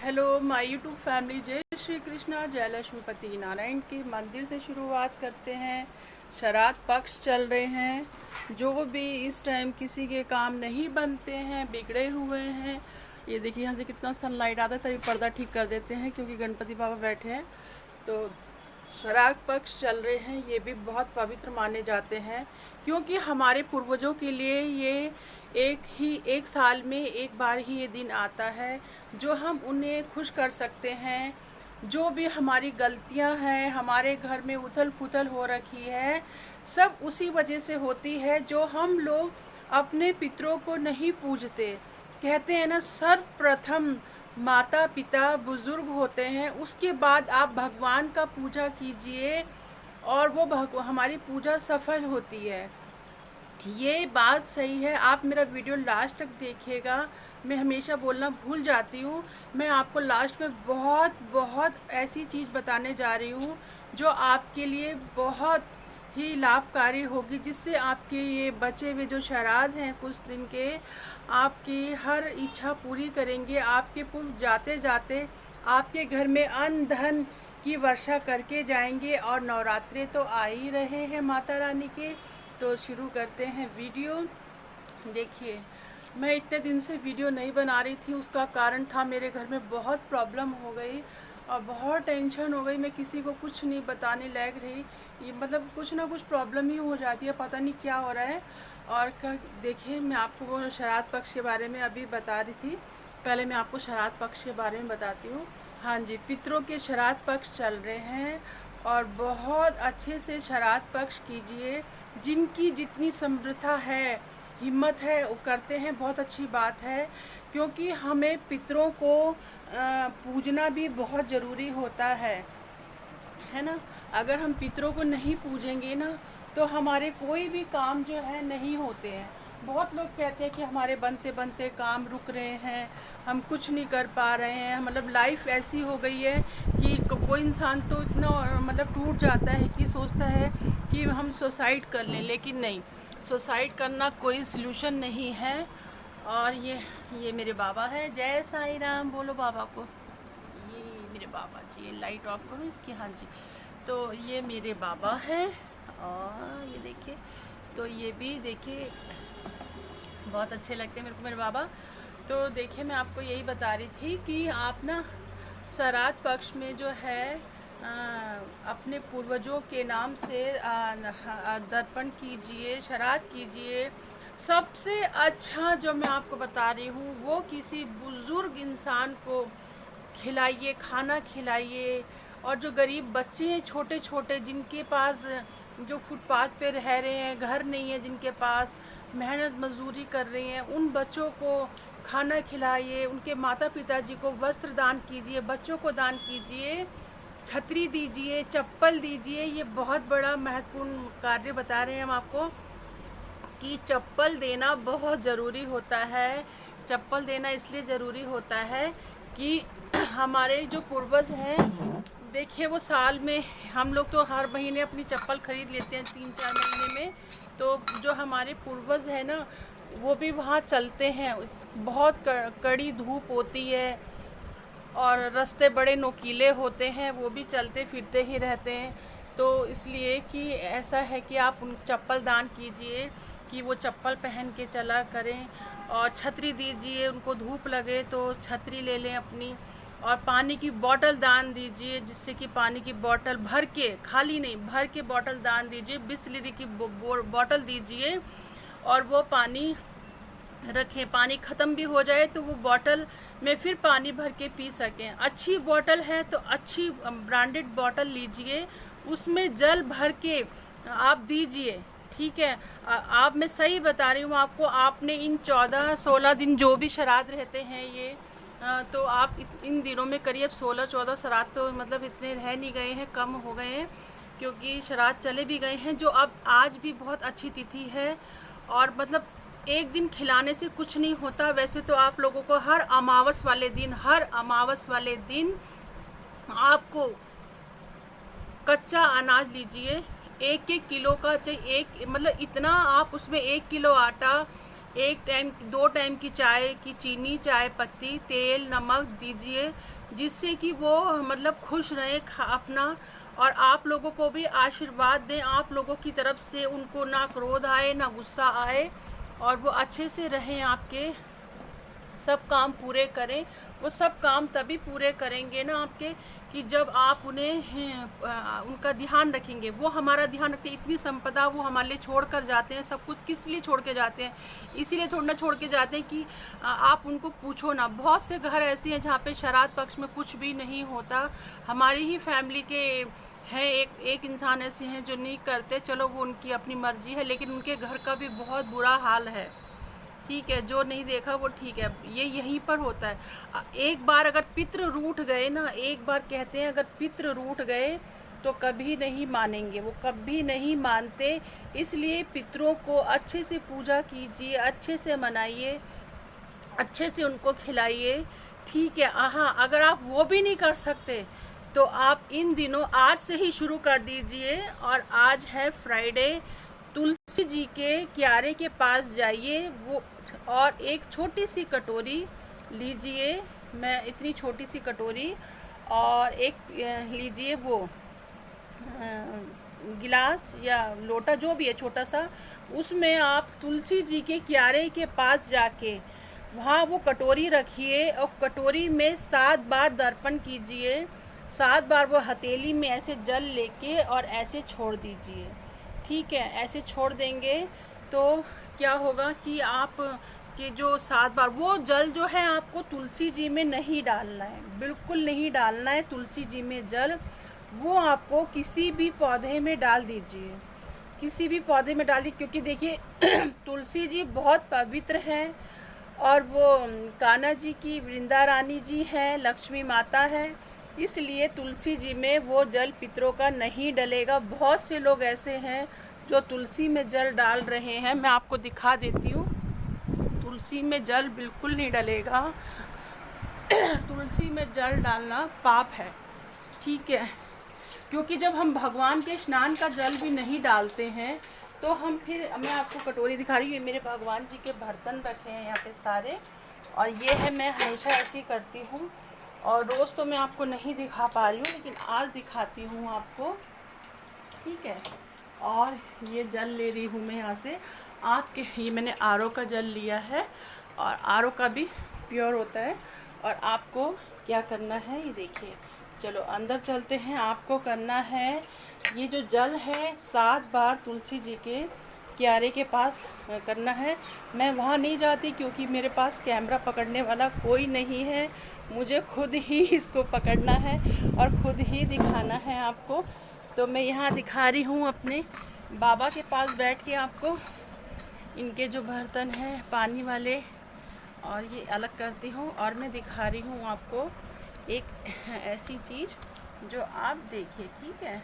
Hello my YouTube family. जय श्री कृष्णा। जय लक्ष्मीपति नारायण के मंदिर से शुरुआत करते हैं। श्राद्ध पक्ष चल रहे हैं। जो भी इस टाइम किसी के काम नहीं बनते हैं, बिगड़े हुए हैं, ये देखिए यहाँ से कितना सनलाइट आता है, तभी पर्दा ठीक कर देते हैं क्योंकि गणपति बाबा बैठे हैं। तो श्राद्ध पक्ष चल रहे हैं, ये भी बहुत पवित्र माने जाते हैं क्योंकि हमारे पूर्वजों के लिए ये एक साल में एक बार ही ये दिन आता है जो हम उन्हें खुश कर सकते हैं। जो भी हमारी गलतियां हैं, हमारे घर में उथल पुथल हो रखी है, सब उसी वजह से होती है जो हम लोग अपने पितरों को नहीं पूजते। कहते हैं ना, सर्वप्रथम माता पिता बुजुर्ग होते हैं, उसके बाद आप भगवान का पूजा कीजिए और वो हमारी पूजा सफल होती है। ये बात सही है। आप मेरा वीडियो लास्ट तक देखिएगा। मैं हमेशा बोलना भूल जाती हूँ। मैं आपको लास्ट में बहुत बहुत ऐसी चीज़ बताने जा रही हूँ जो आपके लिए बहुत ही लाभकारी होगी, जिससे आपके ये बचे हुए जो श्राद्ध हैं कुछ दिन के, आपकी हर इच्छा पूरी करेंगे। आपके पूर्व जाते जाते आपके घर में अन्न धन की वर्षा करके जाएंगे। और नवरात्रे तो आ ही रहे हैं माता रानी के। तो शुरू करते हैं वीडियो। देखिए, मैं इतने दिन से वीडियो नहीं बना रही थी, उसका कारण था मेरे घर में बहुत प्रॉब्लम हो गई और बहुत टेंशन हो गई। मैं किसी को कुछ नहीं बताने लायक रही। ये मतलब कुछ ना कुछ प्रॉब्लम ही हो जाती है, पता नहीं क्या हो रहा है। और देखिए, मैं आपको श्राद्ध पक्ष के बारे में अभी बता रही थी। पहले मैं आपको श्राद्ध पक्ष के बारे में बताती हूँ। हाँ जी, पितरों के श्राद्ध पक्ष चल रहे हैं और बहुत अच्छे से श्राद्ध पक्ष कीजिए। जिनकी जितनी समृद्धा है, हिम्मत है, वो करते हैं, बहुत अच्छी बात है क्योंकि हमें पितरों को पूजना भी बहुत ज़रूरी होता है ना। अगर हम पितरों को नहीं पूजेंगे ना तो हमारे कोई भी काम जो है नहीं होते हैं। बहुत लोग कहते हैं कि हमारे बनते बनते काम रुक रहे हैं, हम कुछ नहीं कर पा रहे हैं, मतलब लाइफ ऐसी हो गई है कि कोई इंसान तो इतना मतलब टूट जाता है कि सोचता है कि हम सुसाइड कर लें, लेकिन नहीं, सुसाइड करना कोई सलूशन नहीं है। और ये मेरे बाबा है। जय साईं राम बोलो बाबा को। ये मेरे बाबा जी, ये लाइट ऑफ करो इसकी। हाँ जी, तो ये मेरे बाबा है। और ये देखिए, तो ये भी देखिए बहुत अच्छे लगते हैं मेरे को मेरे बाबा। तो देखिए, मैं आपको यही बता रही थी कि आप ना श्राद्ध पक्ष में जो है अपने पूर्वजों के नाम से दर्पण कीजिए, श्राद्ध कीजिए। सबसे अच्छा जो मैं आपको बता रही हूँ, वो किसी बुज़ुर्ग इंसान को खिलाइए, खाना खिलाइए। और जो गरीब बच्चे हैं छोटे छोटे, जिनके पास जो फुटपाथ पे रह रहे हैं, घर नहीं है, जिनके पास मेहनत मजदूरी कर रहे हैं, उन बच्चों को खाना खिलाइए। उनके माता पिता जी को वस्त्र दान कीजिए, बच्चों को दान कीजिए, छतरी दीजिए, चप्पल दीजिए। ये बहुत बड़ा महत्वपूर्ण कार्य बता रहे हैं हम आपको कि चप्पल देना बहुत ज़रूरी होता है। चप्पल देना इसलिए ज़रूरी होता है कि हमारे जो पूर्वज हैं, देखिए वो साल में, हम लोग तो हर महीने अपनी चप्पल खरीद लेते हैं 3-4 महीने में। तो जो हमारे पूर्वज हैं ना, वो भी वहाँ चलते हैं। बहुत कड़ी धूप होती है और रास्ते बड़े नोकीले होते हैं, वो भी चलते फिरते ही रहते हैं। तो इसलिए कि ऐसा है कि आप उन चप्पल दान कीजिए कि वो चप्पल पहन के चला करें। और छतरी दीजिए, उनको धूप लगे तो छतरी ले लें अपनी। और पानी की बोतल दान दीजिए, जिससे कि पानी की बोतल भर के, खाली नहीं, भर के बोतल दान दीजिए। बिस्लरी की बोतल दीजिए और वो पानी रखें। पानी ख़त्म भी हो जाए तो वो बोतल में फिर पानी भर के पी सकें। अच्छी बोतल है तो अच्छी ब्रांडेड बोतल लीजिए, उसमें जल भर के आप दीजिए, ठीक है। आप, मैं सही बता रही हूँ आपको। आपने इन 14-16 दिन जो भी श्राद्ध रहते हैं ये, तो आप इन दिनों में करीब 16-14 श्राद्ध तो मतलब इतने रह नहीं गए हैं, कम हो गए हैं क्योंकि श्राद्ध चले भी गए हैं। जो अब आज भी बहुत अच्छी तिथि है और मतलब एक दिन खिलाने से कुछ नहीं होता। वैसे तो आप लोगों को हर अमावस वाले दिन आपको कच्चा अनाज लीजिए, 1-1 किलो का, चाहिए एक, मतलब इतना आप उसमें 1 किलो आटा, 1 टाइम 2 टाइम की चाय की चीनी, चाय पत्ती, तेल, नमक दीजिए, जिससे कि वो मतलब खुश रहें अपना, और आप लोगों को भी आशीर्वाद दें। आप लोगों की तरफ से उनको ना क्रोध आए ना गुस्सा आए, और वो अच्छे से रहें, आपके सब काम पूरे करें। वो सब काम तभी पूरे करेंगे ना आपके, कि जब आप उनका ध्यान रखेंगे। वो हमारा ध्यान रखते हैं। इतनी संपदा वो हमारे लिए छोड़ कर जाते हैं। सब कुछ किस लिए छोड़ के जाते हैं? इसीलिए थोड़ा ना छोड़ के जाते हैं कि आप उनको पूछो ना। बहुत से घर ऐसे हैं जहाँ पे श्राद्ध पक्ष में कुछ भी नहीं होता। हमारी ही फैमिली के हैं, एक इंसान ऐसे हैं जो नहीं करते। चलो वो उनकी अपनी मर्जी है, लेकिन उनके घर का भी बहुत बुरा हाल है। ठीक है, जो नहीं देखा वो ठीक है, ये यहीं पर होता है। एक बार अगर पितृ रूठ गए ना, एक बार कहते हैं अगर पितृ रूठ गए तो कभी नहीं मानेंगे, वो कभी नहीं मानते। इसलिए पितरों को अच्छे से पूजा कीजिए, अच्छे से मनाइए, अच्छे से उनको खिलाइए। ठीक है, हाँ, अगर आप वो भी नहीं कर सकते तो आप इन दिनों आज से ही शुरू कर दीजिए। और आज है फ्राइडे, तुलसी जी के क्यारे के पास जाइए, वो और एक छोटी सी कटोरी लीजिए, मैं इतनी छोटी सी कटोरी, और एक लीजिए वो गिलास या लोटा जो भी है छोटा सा, उसमें आप तुलसी जी के क्यारे के पास जाके वहाँ वो कटोरी रखिए, और कटोरी में 7 बार दर्पण कीजिए। 7 बार वो हथेली में ऐसे जल लेके और ऐसे छोड़ दीजिए। ठीक है, ऐसे छोड़ देंगे तो क्या होगा कि आप कि जो 7 बार वो जल जो है आपको तुलसी जी में नहीं डालना है, बिल्कुल नहीं डालना है तुलसी जी में जल। वो आपको किसी भी पौधे में डाल दीजिए, किसी भी पौधे में डालिए, क्योंकि देखिए तुलसी जी बहुत पवित्र हैं, और वो कान्हा जी की वृंदा रानी जी हैं, लक्ष्मी माता है। इसलिए तुलसी जी में वो जल पितरों का नहीं डलेगा। बहुत से लोग ऐसे हैं जो तुलसी में जल डाल रहे हैं, मैं आपको दिखा देती हूँ। तुलसी में जल बिल्कुल नहीं डलेगा। तुलसी में जल डालना पाप है। ठीक है, क्योंकि जब हम भगवान के स्नान का जल भी नहीं डालते हैं तो हम फिर, मैं आपको कटोरी दिखा रही हूँ, ये मेरे भगवान जी के बर्तन रखे हैं यहाँ पे सारे, और ये है, मैं हमेशा ऐसे ही करती हूँ, और रोज़ तो मैं आपको नहीं दिखा पा रही हूँ, लेकिन आज दिखाती हूँ आपको। ठीक है, और ये जल ले रही हूँ मैं यहाँ से आपके, ये मैंने आरओ का जल लिया है, और आरओ का भी प्योर होता है। और आपको क्या करना है ये देखिए, चलो अंदर चलते हैं। आपको करना है ये जो जल है 7 बार तुलसी जी के क्यारे के पास करना है। मैं वहाँ नहीं जाती क्योंकि मेरे पास कैमरा पकड़ने वाला कोई नहीं है, मुझे खुद ही इसको पकड़ना है और खुद ही दिखाना है आपको। तो मैं यहाँ दिखा रही हूँ अपने बाबा के पास बैठ के आपको इनके जो बर्तन हैं पानी वाले, और ये अलग करती हूँ, और मैं दिखा रही हूँ आपको एक ऐसी चीज़ जो आप देखिए। ठीक है।